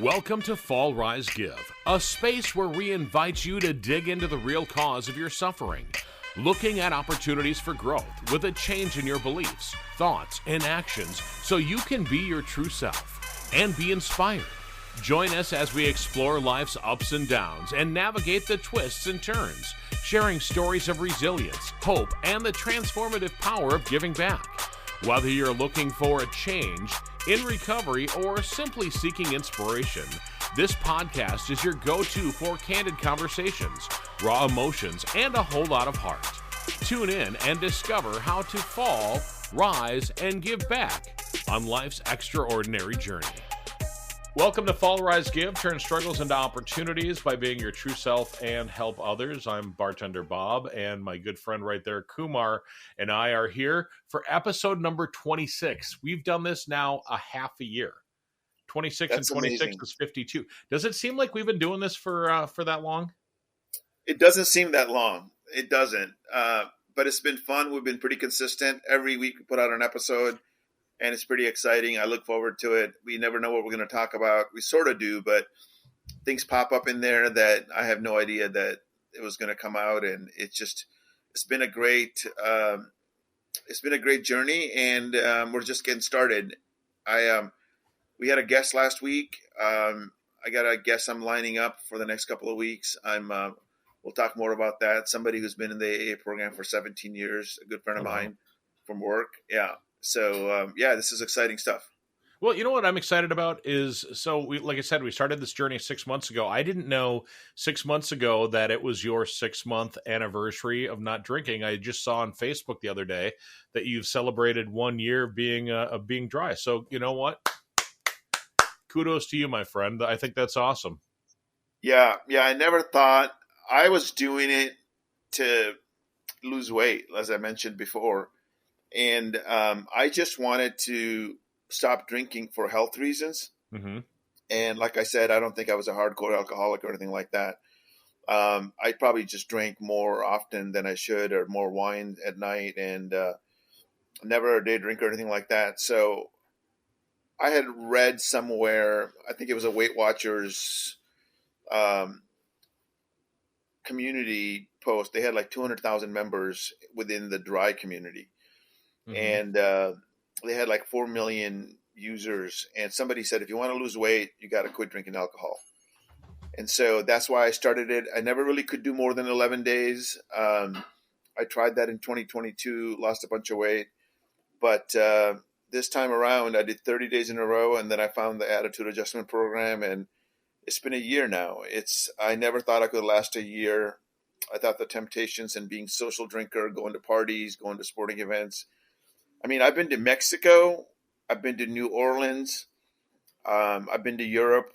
Welcome to Fall Rise Give, a space where we invite you to dig into the real cause of your suffering, looking at opportunities for growth with a change in your beliefs, thoughts, and actions so you can be your true self and be inspired. Join us as we explore life's ups and downs and navigate the twists and turns, sharing stories of resilience, hope, and the transformative power of giving back. Whether you're looking for a change, in recovery, or simply seeking inspiration, this podcast is your go-to for candid conversations, raw emotions, and a whole lot of heart. Tune in and discover how to fall, rise, and give back on life's extraordinary journey. Welcome to Fall, Rise, Give. Turn struggles into opportunities by being your true self and help others. I'm Bartender Bob, and my good friend right there, Kumar, and I are here for episode number 26. We've done this now a half a year. 26 That's and 26 amazing. is 52. Does it seem like we've been doing this for that long? It doesn't seem that long. It doesn't. But it's been fun. We've been pretty consistent. Every week we put out an episode, and it's pretty exciting. I look forward to it. We never know what we're going to talk about. We sort of do, but things pop up in there that I have no idea that it was going to come out. And it's been a great journey, and we're just getting started. We had a guest last week. I got a guest I'm lining up for the next couple of weeks. We'll talk more about that. Somebody who's been in the AA program for 17 years, a good friend of mine from work. Yeah. So, this is exciting stuff. Well, you know what I'm excited about is, like I said, we started this journey 6 months ago. I didn't know 6 months ago that it was your 6-month anniversary of not drinking. I just saw on Facebook the other day that you've celebrated 1 year of being dry. So, you know what? Kudos to you, my friend. I think that's awesome. Yeah. I never thought I was doing it to lose weight, as I mentioned before. And I just wanted to stop drinking for health reasons. Mm-hmm. And like I said, I don't think I was a hardcore alcoholic or anything like that. I probably just drank more often than I should, or more wine at night, and never a day drink or anything like that. So I had read somewhere, I think it was a Weight Watchers community post. They had like 200,000 members within the dry community. Mm-hmm. And they had like 4 million users. And somebody said, if you want to lose weight, you got to quit drinking alcohol. And so that's why I started it. I never really could do more than 11 days. I tried that in 2022, lost a bunch of weight. But this time around, I did 30 days in a row. And then I found the attitude adjustment program. And it's been a year now. I never thought I could last a year. I thought the temptations and being social drinker, going to parties, going to sporting events. I mean, I've been to Mexico, I've been to New Orleans, I've been to Europe,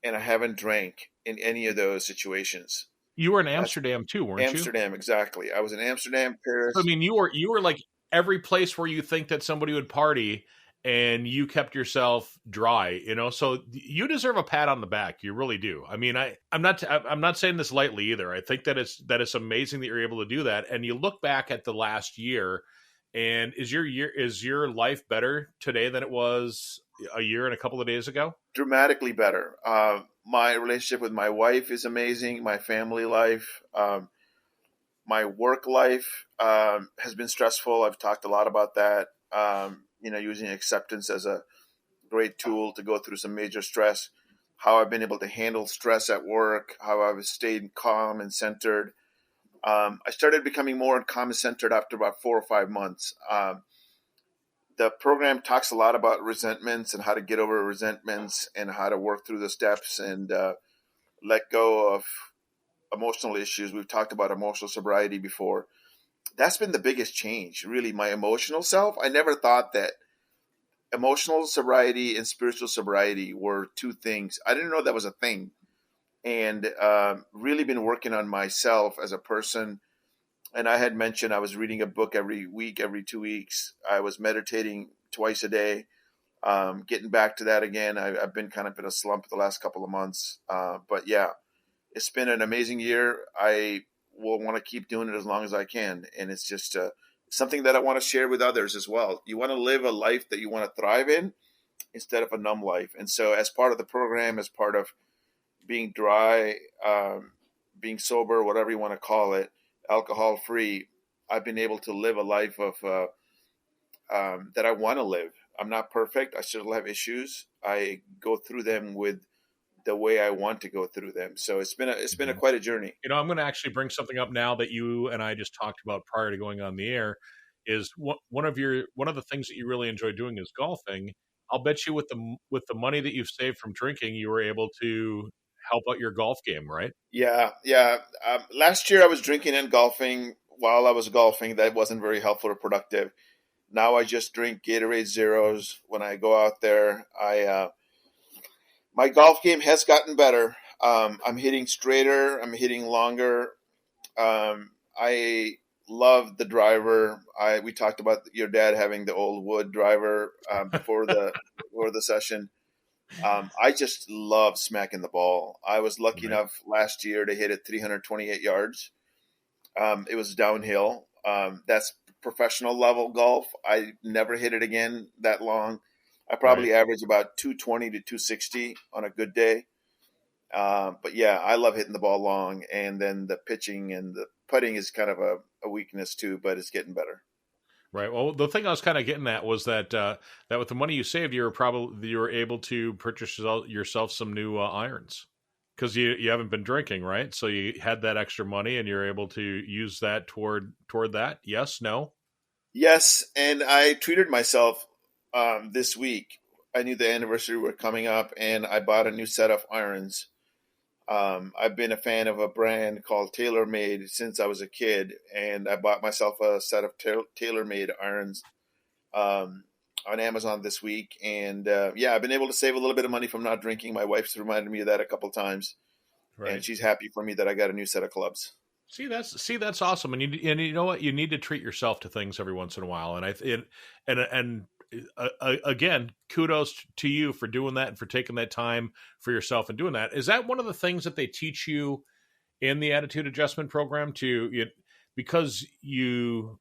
and I haven't drank in any of those situations. You were in Amsterdam too, weren't you? Amsterdam, exactly. I was in Amsterdam, Paris. I mean, you were like every place where you think that somebody would party, and you kept yourself dry, you know. So you deserve a pat on the back. You really do. I mean, I'm not saying this lightly either. I think that it's amazing that you're able to do that. And you look back at the last year. And is your life better today than it was a year and a couple of days ago? Dramatically better. My relationship with my wife is amazing. My family life, my work life has been stressful. I've talked a lot about that. Using acceptance as a great tool to go through some major stress. How I've been able to handle stress at work. How I've stayed calm and centered. I started becoming more calm and centered after about 4 or 5 months. The program talks a lot about resentments and how to get over resentments and how to work through the steps and let go of emotional issues. We've talked about emotional sobriety before. That's been the biggest change, really, my emotional self. I never thought that emotional sobriety and spiritual sobriety were two things. I didn't know that was a thing. And really been working on myself as a person. And I had mentioned I was reading a book every week, every 2 weeks. I was meditating twice a day, getting back to that again. I've been kind of in a slump the last couple of months. But yeah, it's been an amazing year. I will want to keep doing it as long as I can. And it's just something that I want to share with others as well. You want to live a life that you want to thrive in. instead of a numb life. And so, as part of the program, as part of being dry, being sober, whatever you want to call it, alcohol free, I've been able to live a life of that I want to live. I'm not perfect. I still have issues. I go through them with the way I want to go through them. So it's been a Mhm. quite a journey. I'm going to actually bring something up now that you and I just talked about prior to going on the air. Is one of the things that you really enjoy doing is golfing. I'll bet you with the money that you've saved from drinking, you were able to help out your golf game, right? Yeah, yeah. Last year I was drinking and golfing. While I was golfing, that wasn't very helpful or productive. Now I just drink Gatorade Zeros when I go out there. I My golf game has gotten better. I'm hitting straighter. I'm hitting longer. I love the driver. I We talked about your dad having the old wood driver before the session. I just love smacking the ball. I was lucky Right. enough last year to hit it 328 yards. It was downhill. That's professional level golf. I never hit it again that long. I Right. probably average about 220 to 260 on a good day. But yeah, I love hitting the ball long, and then the pitching and the putting is kind of a weakness too, but it's getting better. Right. Well, the thing I was kind of getting at was that with the money you saved, you were able to purchase yourself some new irons because you haven't been drinking, right? So you had that extra money and you're able to use that toward that. Yes. No. Yes, and I treated myself this week. I knew the anniversary were coming up, and I bought a new set of irons. I've been a fan of a brand called TaylorMade since I was a kid, and I bought myself a set of TaylorMade irons um, on Amazon this week. And yeah, I've been able to save a little bit of money from not drinking. My wife's reminded me of that a couple times, and Right. she's happy for me that I got a new set of clubs. See that's awesome, and you know what, you need to treat yourself to things every once in a while, and again, kudos to you for doing that and for taking that time for yourself and doing that. Is that one of the things that they teach you in the attitude adjustment program because you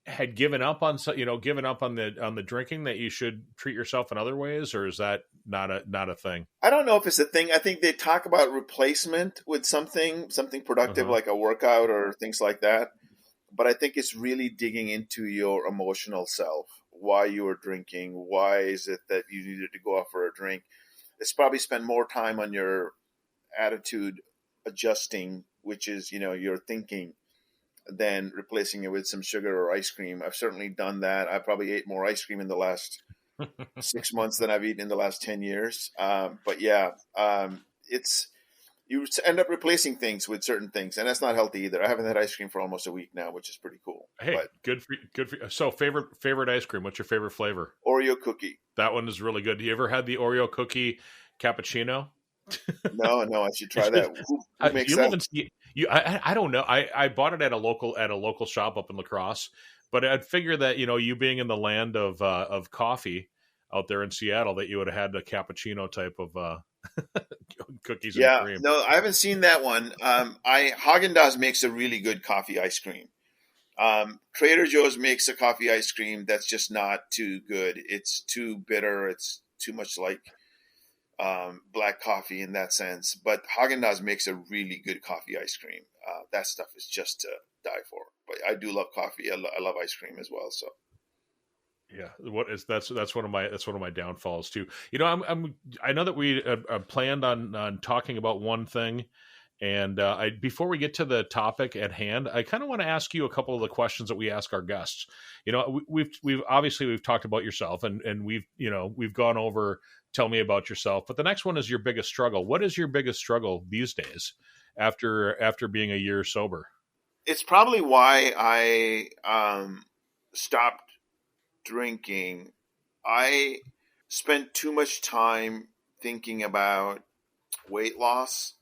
had given up on given up on the drinking, that you should treat yourself in other ways, or is that not a thing? I don't know if it's a thing. I think they talk about replacement with something productive Uh-huh. like a workout or things like that. But I think it's really digging into your emotional self. Why you were drinking? Why is it that you needed to go out for a drink? It's probably spend more time on your attitude adjusting, which is your thinking, than replacing it with some sugar or ice cream. I've certainly done that. I probably ate more ice cream in the last 6 months than I've eaten in the last 10 years. But yeah, it's you end up replacing things with certain things, and that's not healthy either. I haven't had ice cream for almost a week now, which is pretty cool. Hey, But good for you. So favorite ice cream, what's your favorite flavor? Oreo cookie. That one is really good. You ever had the Oreo cookie cappuccino? No, no, I should try It's that. just, Who makes you live that? in I don't know. I bought it at a local shop up in La Crosse, but I'd figure that you being in the land of coffee out there in Seattle, that you would have had a cappuccino type of cookies and Yeah, cream. no, I haven't seen that one. I Haagen Dazs makes a really good coffee ice cream. Trader Joe's makes a coffee ice cream that's just not too good. It's too bitter. It's too much like black coffee in that sense. But Haagen Dazs makes a really good coffee ice cream. That stuff is just to die for. But I do love coffee. I love ice cream as well. So Yeah, what is that's one of my downfalls too. I know that we planned on talking about one thing, and I before we get to the topic at hand, I kind of want to ask you a couple of the questions that we ask our guests. We've obviously we've talked about yourself, and we've gone over tell me about yourself, but the next one is your biggest struggle. What is your biggest struggle these days after being a year sober? it's probably why I stopped drinking. I spent too much time thinking about weight loss,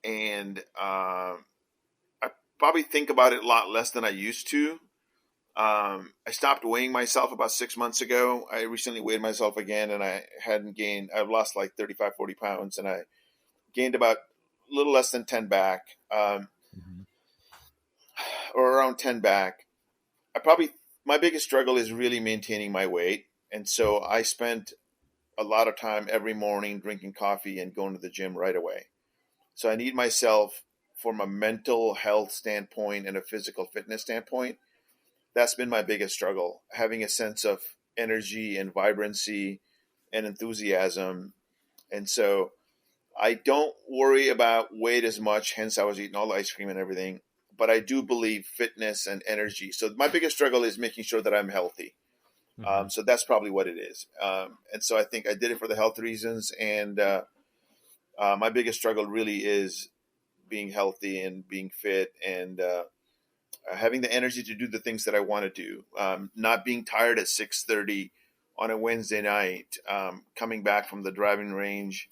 and I probably think about it a lot less than I used to. I stopped weighing myself about 6 months ago. I recently weighed myself again, and I hadn't gained. I've lost like 35, 40 pounds, and I gained about a little less than 10 back, Mhm. or around 10 back. My biggest struggle is really maintaining my weight. And so I spent a lot of time every morning drinking coffee and going to the gym right away. So I need myself from a mental health standpoint and a physical fitness standpoint. That's been my biggest struggle, having a sense of energy and vibrancy and enthusiasm. And so I don't worry about weight as much, hence I was eating all the ice cream and everything. But I do believe fitness and energy. So my biggest struggle is making sure that I'm healthy. Hmm. So that's probably what it is. And so I think I did it for the health reasons. And my biggest struggle really is being healthy and being fit and having the energy to do the things that I want to do. Not being tired at 6:30 on a Wednesday night, coming back from the driving range.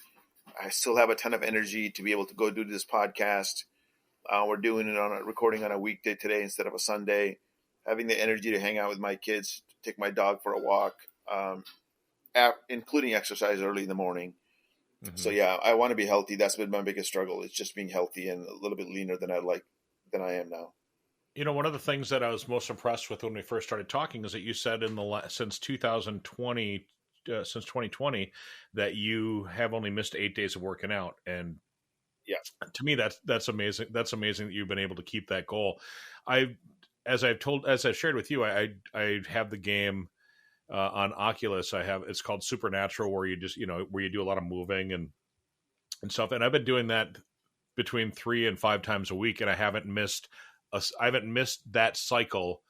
I still have a ton of energy to be able to go do this podcast. We're doing it on a recording on a weekday today instead of a Sunday. Having the energy to hang out with my kids, take my dog for a walk, including exercise early in the morning. So Hmm. yeah, I want to be healthy. That's been my biggest struggle. It's just being healthy and a little bit leaner than I am now. One of the things that I was most impressed with when we first started talking is that you said since 2020, since 2020, that you have only missed 8 days of working out, and Yeah. to me that's amazing. That's amazing that you've been able to keep that goal. I, as I've shared with you, I have the game on Oculus. I have it's called Supernatural, where you just where you do a lot of moving and stuff, and I've been doing that between 3 and 5 times a week, and I haven't missed that cycle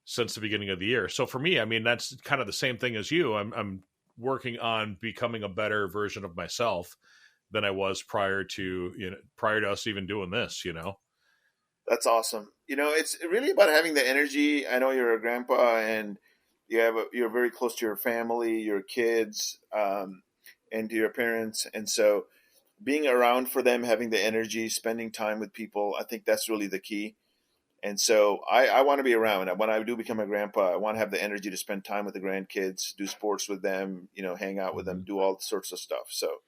since the beginning of the year. So for me, I mean, that's kind of the same thing as you. I'm working on becoming a better version of myself than I was prior to us even doing this. That's awesome. It's really about having the energy. I know you're a grandpa and you're very close to your family, your kids, and to your parents. And so being around for them, having the energy, spending time with people, I think that's really the key. And so I want to be around. When I do become a grandpa, I want to have the energy to spend time with the grandkids, do sports with them, hang out with them, Mhm. do all sorts of stuff. So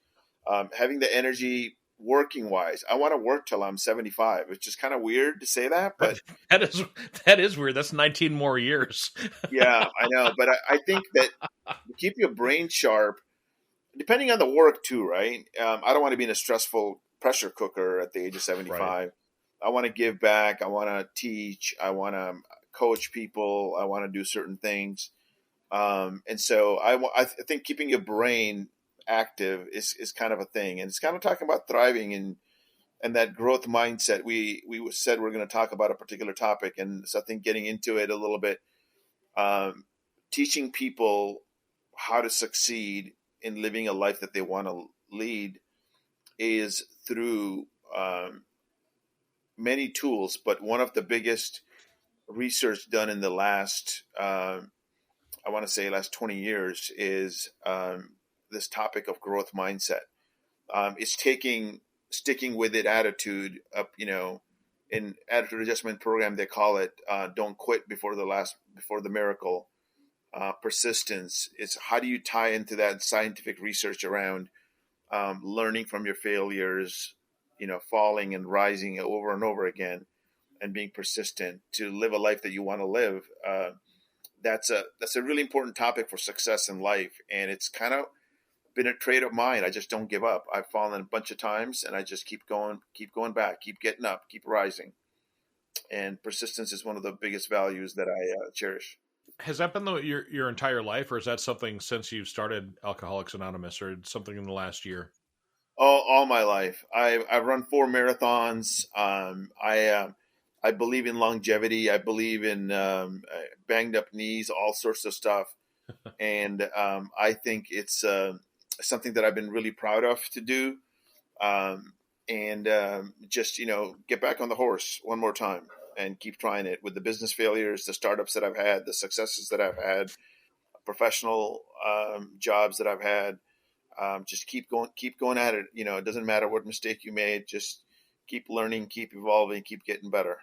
having the energy working wise, I want to work till I'm 75. It's just kind of weird to say that, but That is that is weird. That's 19 more years. yeah, I know. But I think that to keep your brain sharp, depending on the work too, right? I don't want to be in a stressful pressure cooker at the age of Right. 75. I want to give back. I want to teach. I want to coach people. I want to do certain things. And so I think keeping your brain active is kind of a thing. And it's kind of talking about thriving and that growth mindset. We said we're going to talk about a particular topic. And so I think getting into it a little bit, um, teaching people how to succeed in living a life that they want to lead is through many tools, but one of the biggest research done in the last, I want to say, last 20 years is this topic of growth mindset. It's sticking with it attitude up, in attitude adjustment program, they call it don't quit before the miracle. Persistence is how do you tie into that scientific research around learning from your failures, falling and rising over and over again, and being persistent to live a life that you want to live. That's a really important topic for success in life, and it's kind of been a trait of mine. I just don't give up. I've fallen a bunch of times, and I just keep going back, keep getting up, keep rising. And persistence is one of the biggest values that I cherish. Has that been your entire life, or is that something since you've started Alcoholics Anonymous, or something in the last year? All my life, I've run 4 marathons. I believe in longevity. I believe in banged up knees, all sorts of stuff, and I think it's something that I've been really proud of to do. And just get back on the horse one more time and keep trying it with the business failures, the startups that I've had, the successes that I've had, professional jobs that I've had. Just keep going at it. It doesn't matter what mistake you made. Just keep learning, keep evolving, keep getting better.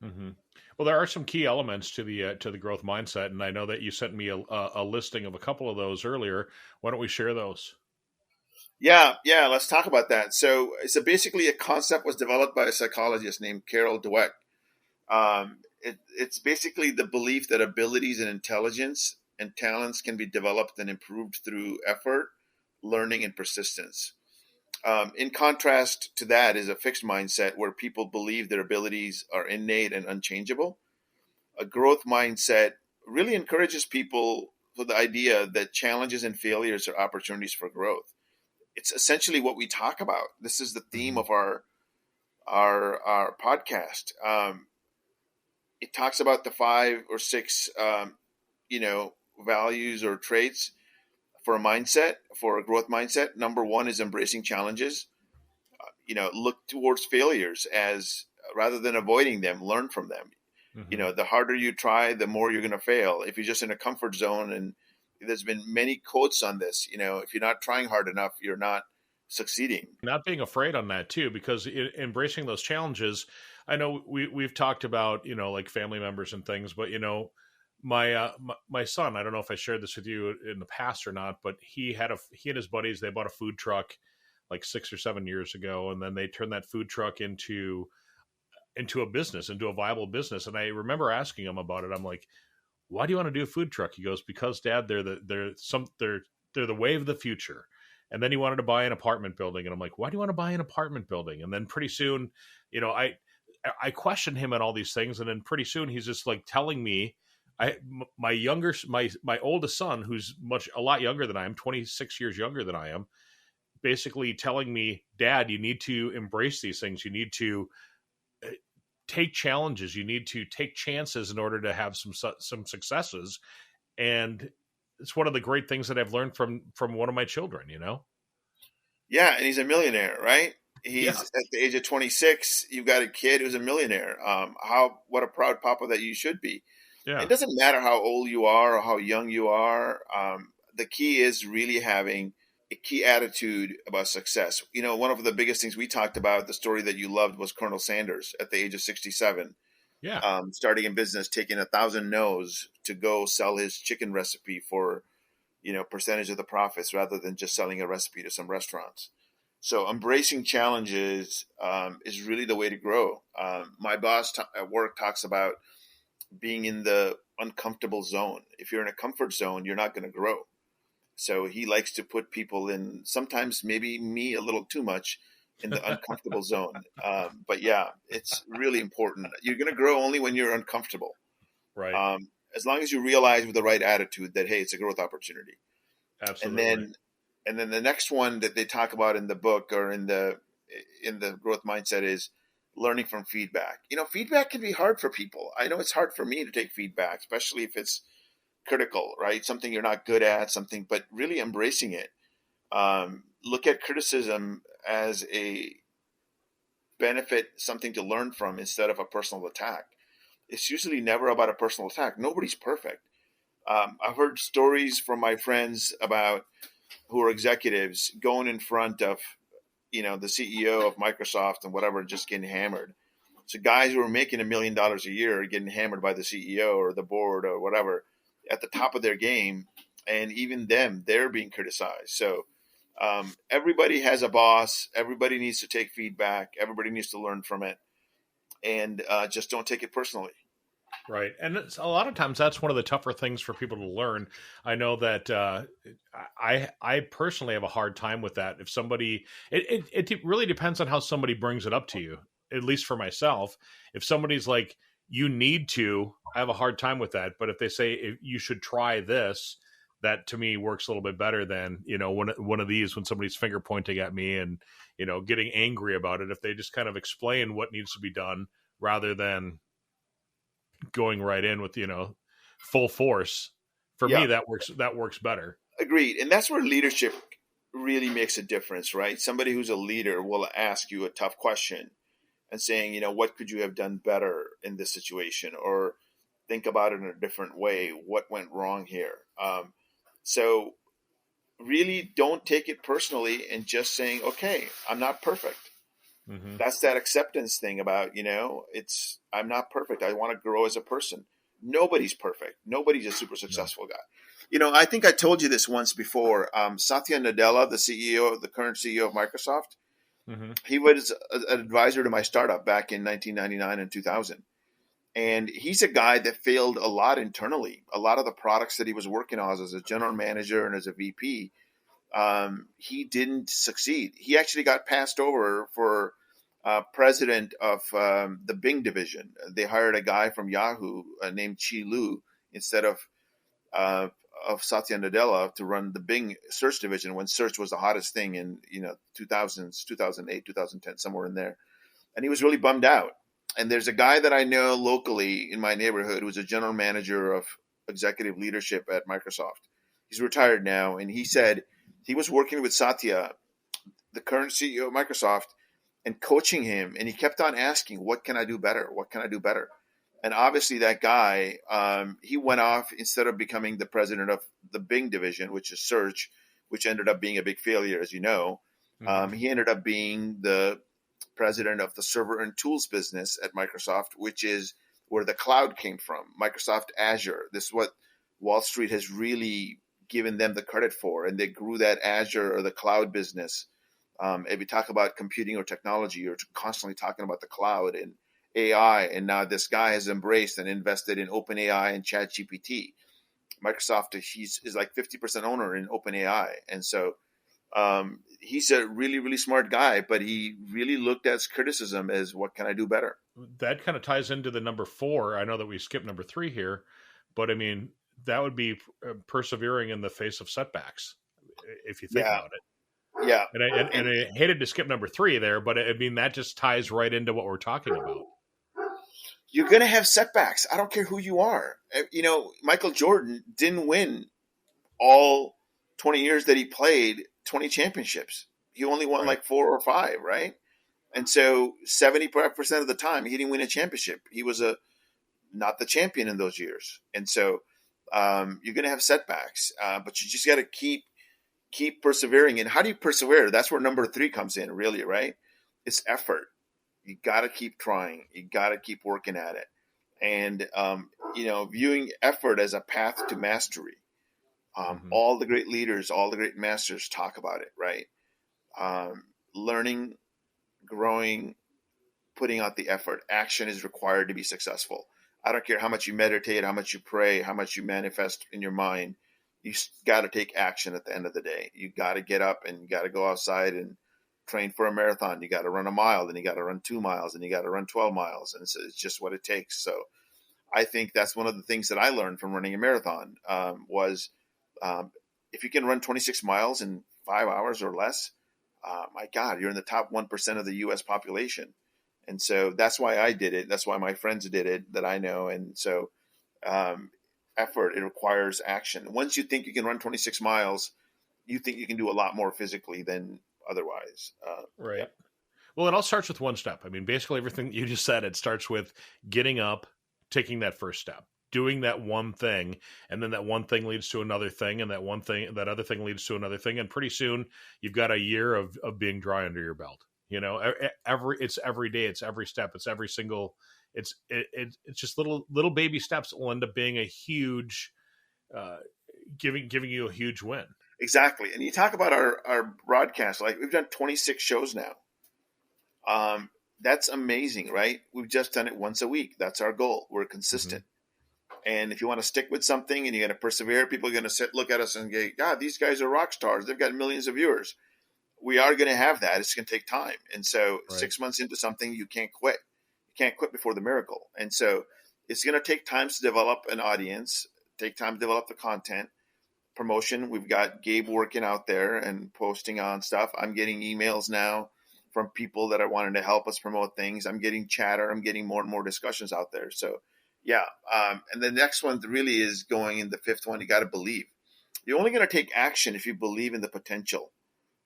Hmm. Well, there are some key elements to the growth mindset, and I know that you sent me a listing of a couple of those earlier. Why don't we share those? Yeah, yeah. Let's talk about that. So basically, a concept was developed by a psychologist named Carol Dweck. It's basically the belief that abilities and intelligence and talents can be developed and improved through effort, learning, and persistence. In contrast to that is a fixed mindset where people believe their abilities are innate and unchangeable. A growth mindset really encourages people with the idea that challenges and failures are opportunities for growth. It's essentially what we talk about. This is the theme Hmm. of our podcast. It talks about the 5 or 6 values or traits for a mindset, for a growth mindset. Number one is embracing challenges. Look towards failures as rather than avoiding them, learn from them. Hmm. The harder you try, the more you're going to fail. If you're just in a comfort zone, and there's been many quotes on this, if you're not trying hard enough, you're not succeeding. Not being afraid on that too, because embracing those challenges. I know we've talked about like family members and things, but my son. I don't know if I shared this with you in the past or not, but he and his buddies, they bought a food truck like 6 or 7 years ago, and then they turned that food truck into a business, into a viable business. And I remember asking him about it. I'm like, why do you want to do a food truck? He goes, because Dad, they're the wave of the future. And then he wanted to buy an apartment building, and I'm like, why do you want to buy an apartment building? And then pretty soon, I questioned him on all these things, and then pretty soon he's just like telling me, my oldest son, who's a lot younger than I am, 26 years younger than I am, basically telling me, Dad, you need to embrace these things. You need to take challenges. You need to take chances in order to have some successes. And it's one of the great things that I've learned from one of my children. Yeah, and he's a millionaire, right? He's Yeah, at the age of 26. You've got a kid who's a millionaire. What a proud papa that you should be. It yeah, doesn't matter how old you are or how young you are. The key is really having a key attitude about success. One of the biggest things we talked about, the story that you loved, was Colonel Sanders at the age of 67, yeah. starting in business, taking 1,000 no's to go sell his chicken recipe for percentage of the profits rather than just selling a recipe to some restaurants. So embracing challenges is really the way to grow. My boss at work talks about being in the uncomfortable zone. If you're in a comfort zone, you're not going to grow. So he likes to put people in, sometimes maybe me a little too much, in the uncomfortable zone. But yeah, it's really important. You're going to grow only when you're uncomfortable. Right. As long as you realize with the right attitude that, hey, it's a growth opportunity. And Absolutely. then the next one that they talk about in the book or in the growth mindset is learning from feedback. Feedback can be hard for people. I know it's hard for me to take feedback, especially if it's critical, right? Something you're not good at, something, but really embracing it. Look at criticism as a benefit, something to learn from instead of a personal attack. It's usually never about a personal attack. Nobody's perfect. I've heard stories from my friends about who are executives going in front of the CEO of Microsoft and whatever, just getting hammered. So guys who are making $1 million a year are getting hammered by the CEO or the board or whatever at the top of their game, and even them, they're being criticized. So everybody has a boss. Everybody needs to take feedback. Everybody needs to learn from it, and just don't take it personally. Right. And a lot of times that's one of the tougher things for people to learn. I know that I personally have a hard time with that. If somebody, it really depends on how somebody brings it up to you, at least for myself. If somebody's like, you need to, I have a hard time with that. But if they say you should try this, that to me works a little bit better than, one of these when somebody's finger pointing at me and, getting angry about it. If they just kind of explain what needs to be done rather than going right in with full force, for me Yeah, that works better. agreed. And that's where leadership really makes a difference, right? Somebody who's a leader will ask you a tough question and saying, what could you have done better in this situation? Or think about it in a different way. What went wrong here? So really don't take it personally and just saying, okay, I'm not perfect. Hmm. That's that acceptance thing about, I'm not perfect. I want to grow as a person. Nobody's perfect. Nobody's a super No. successful guy. I think I told you this once before. Satya Nadella, the current CEO of Microsoft, Hmm. he was an advisor to my startup back in 1999 and 2000. And he's a guy that failed a lot internally. A lot of the products that he was working on as a general manager and as a VP, he didn't succeed. He actually got passed over for president of the Bing division. They hired a guy from Yahoo named Chi Lu instead uh, of Satya Nadella to run the Bing search division when search was the hottest thing in 2000s, 2008, 2010, somewhere in there. And he was really bummed out. And there's a guy that I know locally in my neighborhood who's a general manager of executive leadership at Microsoft. He's retired now, and he said he was working with Satya, the current CEO of Microsoft, and coaching him, and he kept on asking, "What can I do better? What can I do better?" And obviously, that guy, he went off instead of becoming the president of the Bing division, which is search, which ended up being a big failure, as you know. Mm-hmm. He ended up being the president of the server and tools business at Microsoft, which is where the cloud came from, Microsoft Azure. This is what Wall Street has really given them the credit for, and they grew that Azure or the cloud business. If you talk about computing or technology, you're constantly talking about the cloud and AI, and now this guy has embraced and invested in OpenAI and ChatGPT. Microsoft is like 50% owner in OpenAI, and so he's a really, really smart guy, but he really looked at criticism as what can I do better? That kind of ties into the number 4. I know that we skipped number 3 here, but I mean, that would be persevering in the face of setbacks, if you think Yeah, about it. yeah. And I hated to skip number 3 there, but I mean, that just ties right into what we're talking about. You're going to have setbacks. I don't care who you are. Michael Jordan didn't win all 20 years that he played 20 championships. He only won Right. like 4 or 5, right? And so 75% of the time, he didn't win a championship. He was not the champion in those years. And so you're going to have setbacks, but you just got to keep persevering. And how do you persevere? That's where number 3 comes in, really, right? It's effort. You got to keep trying. You got to keep working at it. And, viewing effort as a path to mastery. Mm-hmm. All the great leaders, all the great masters talk about it, right? Learning, growing, putting out the effort. Action is required to be successful. I don't care how much you meditate, how much you pray, how much you manifest in your mind. You got to take action at the end of the day. You got to get up and you got to go outside and train for a marathon. You got to run a mile, then you got to run 2 miles, and you got to run 12 miles. And so it's just what it takes. So I think that's one of the things that I learned from running a marathon was if you can run 26 miles in 5 hours or less, my God, you're in the top 1% of the U.S. population. And so that's why I did it. That's why my friends did it that I know. And so effort, it requires action. Once you think you can run 26 miles, you think you can do a lot more physically than otherwise. Right. Yeah. Well, it all starts with one step. I mean, basically everything you just said, it starts with getting up, taking that first step, doing that one thing, and then that one thing leads to another thing, and that other thing leads to another thing, and pretty soon you've got a year of being dry under your belt. It's every day, it's every step, it's every single, it's just little baby steps will end up being a huge, giving you a huge win. Exactly. And you talk about our broadcast, like we've done 26 shows now. That's amazing, right? We've just done it once a week. That's our goal. We're consistent. Mm-hmm. And if you want to stick with something and you're going to persevere, people are going to look at us and go, God, these guys are rock stars. They've got millions of viewers. We are going to have that. It's going to take time. And so 6 months into something, you can't quit. You can't quit before the miracle. And so it's going to take time to develop an audience, take time to develop the content. Promotion. We've got Gabe working out there and posting on stuff. I'm getting emails now from people that are wanting to help us promote things. I'm getting chatter. I'm getting more and more discussions out there. So, yeah. And the next one really is going in the 5th one. You got to believe. You're only going to take action if you believe in the potential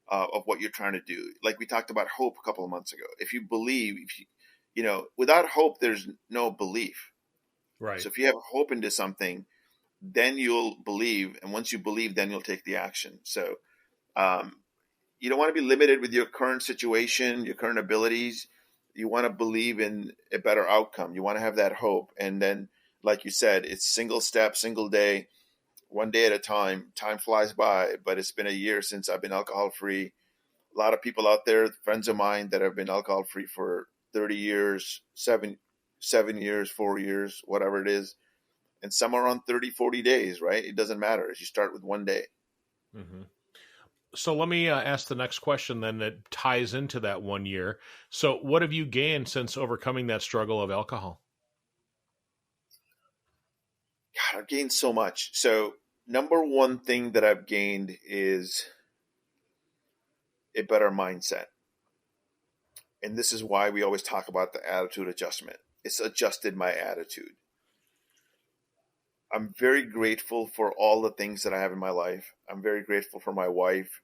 of what you're trying to do. Like we talked about hope a couple of months ago. If you believe, without hope, there's no belief. Right. So if you have hope into something, then you'll believe. And once you believe, then you'll take the action. So you don't want to be limited with your current situation, your current abilities. You want to believe in a better outcome. You want to have that hope. And then, like you said, it's single step, single day, one day at a time. Time flies by, but it's been a year since I've been alcohol free. A lot of people out there, friends of mine that have been alcohol free for 30 years, 7 years, 4 years, whatever it is. And some are on 30, 40 days, right? It doesn't matter. You start with one day. Mm-hmm. So let me ask the next question then that ties into that 1 year. So what have you gained since overcoming that struggle of alcohol? God, I've gained so much. So number one thing that I've gained is a better mindset. And this is why we always talk about the attitude adjustment. It's adjusted my attitude. I'm very grateful for all the things that I have in my life. I'm very grateful for my wife,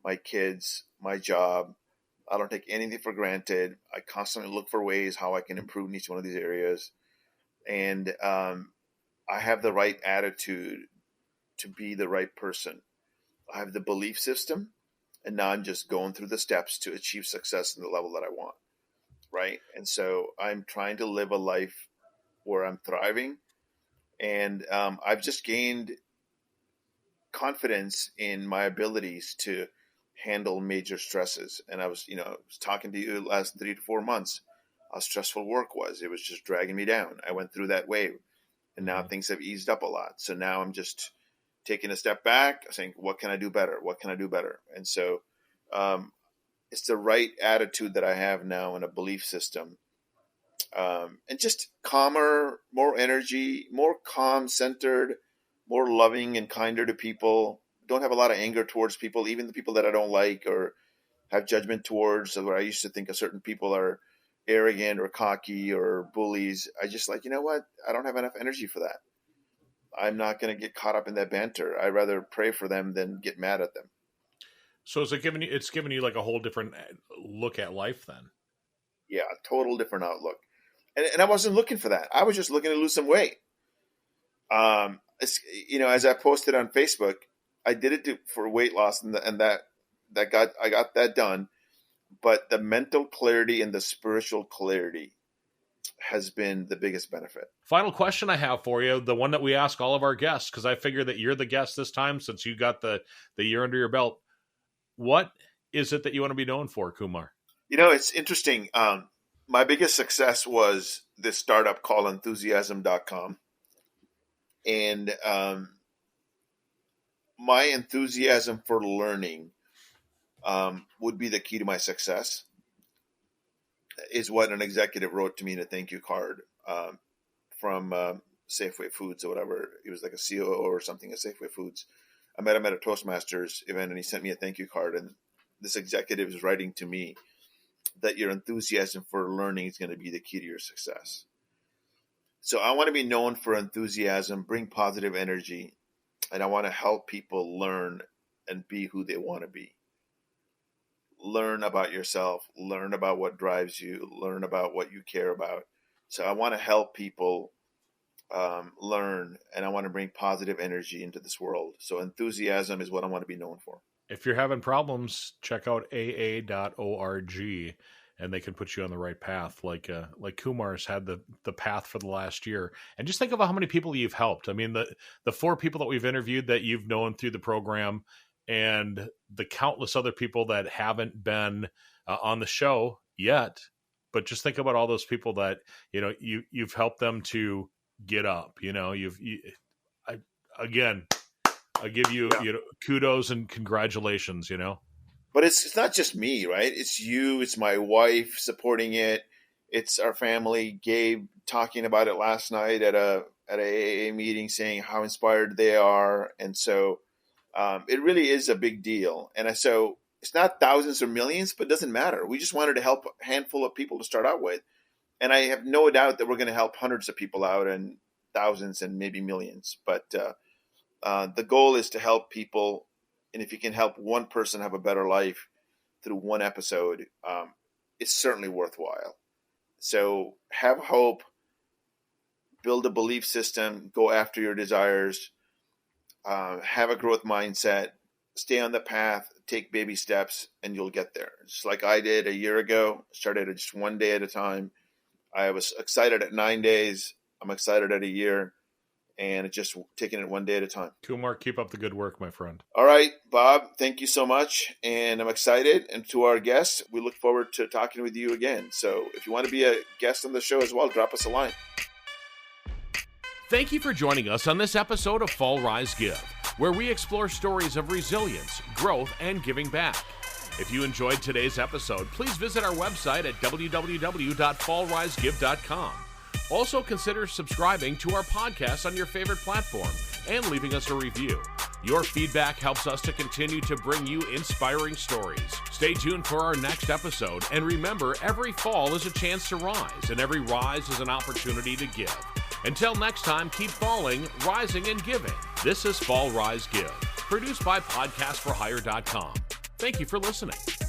my kids, my job. I don't take anything for granted. I constantly look for ways how I can improve in each one of these areas. And I have the right attitude to be the right person. I have the belief system, and now I'm just going through the steps to achieve success in the level that I want. Right. And so I'm trying to live a life where I'm thriving. And I've just gained confidence in my abilities to handle major stresses. And I was talking to you the last 3 to 4 months, how stressful work was. It was just dragging me down. I went through that wave, and now things have eased up a lot. So now I'm just taking a step back, saying, what can I do better? What can I do better? And so it's the right attitude that I have now in a belief system. And just calmer, more energy, more calm centered, more loving and kinder to people. Don't have a lot of anger towards people, even the people that I don't like or have judgment towards. So where I used to think of certain people are arrogant or cocky or bullies. I just like, you know what? I don't have enough energy for that. I'm not going to get caught up in that banter. I'd rather pray for them than get mad at them. So is it it's given you like a whole different look at life then? Yeah, total different outlook. And I wasn't looking for that. I was just looking to lose some weight. As I posted on Facebook, I did it for weight loss, and I got that done. But the mental clarity and the spiritual clarity has been the biggest benefit. Final question I have for you, the one that we ask all of our guests, because I figure that you're the guest this time since you got the year under your belt. What is it that you want to be known for, Kumar? It's interesting. My biggest success was this startup called enthusiasm.com. And my enthusiasm for learning would be the key to my success, is what an executive wrote to me in a thank you card from Safeway Foods or whatever. It was like a COO or something at Safeway Foods. I met him at a Toastmasters event, and he sent me a thank you card. And this executive is writing to me that your enthusiasm for learning is going to be the key to your success. So I want to be known for enthusiasm, bring positive energy, and I want to help people learn and be who they want to be. Learn about yourself, learn about what drives you, learn about what you care about. So I want to help people learn, and I want to bring positive energy into this world. So enthusiasm is what I want to be known for. If you're having problems, check out aa.org, and they can put you on the right path. Like Kumar's had the path for the last year. And just think of how many people you've helped. I mean, the 4 people that we've interviewed that you've known through the program, and the countless other people that haven't been on the show yet. But just think about all those people that, you've helped them to get up. I give you, kudos and congratulations, But it's not just me, right? It's you, it's my wife supporting it. It's our family. Gabe talking about it last night at a AA meeting, saying how inspired they are. And so it really is a big deal. And so it's not thousands or millions, but it doesn't matter. We just wanted to help a handful of people to start out with. And I have no doubt that we're going to help hundreds of people out, and thousands and maybe millions. But the goal is to help people. And if you can help one person have a better life through one episode, it's certainly worthwhile. So have hope, build a belief system, go after your desires, have a growth mindset, stay on the path, take baby steps, and you'll get there. Just like I did a year ago, started just one day at a time. I was excited at 9 days. I'm excited at a year. And it's just taking it one day at a time. Kumar, keep up the good work, my friend. All right, Bob, thank you so much. And I'm excited. And to our guests, we look forward to talking with you again. So if you want to be a guest on the show as well, drop us a line. Thank you for joining us on this episode of Fall Rise Give. where we explore stories of resilience, growth, and giving back. If you enjoyed today's episode, please visit our website at www.fallrisegive.com. Also, consider subscribing to our podcast on your favorite platform and leaving us a review. Your feedback helps us to continue to bring you inspiring stories. Stay tuned for our next episode, and remember, every fall is a chance to rise, and every rise is an opportunity to give. Until next time, keep falling, rising, and giving. This is Fall Rise Give, produced by podcastforhire.com. Thank you for listening.